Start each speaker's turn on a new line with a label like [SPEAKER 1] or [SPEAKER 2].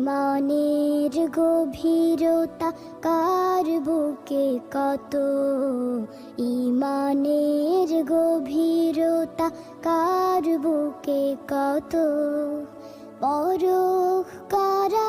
[SPEAKER 1] ইমানের গভীরতা কার বুকে কত, ইমানের গভীরতা কার বুকে কত। পরখ করা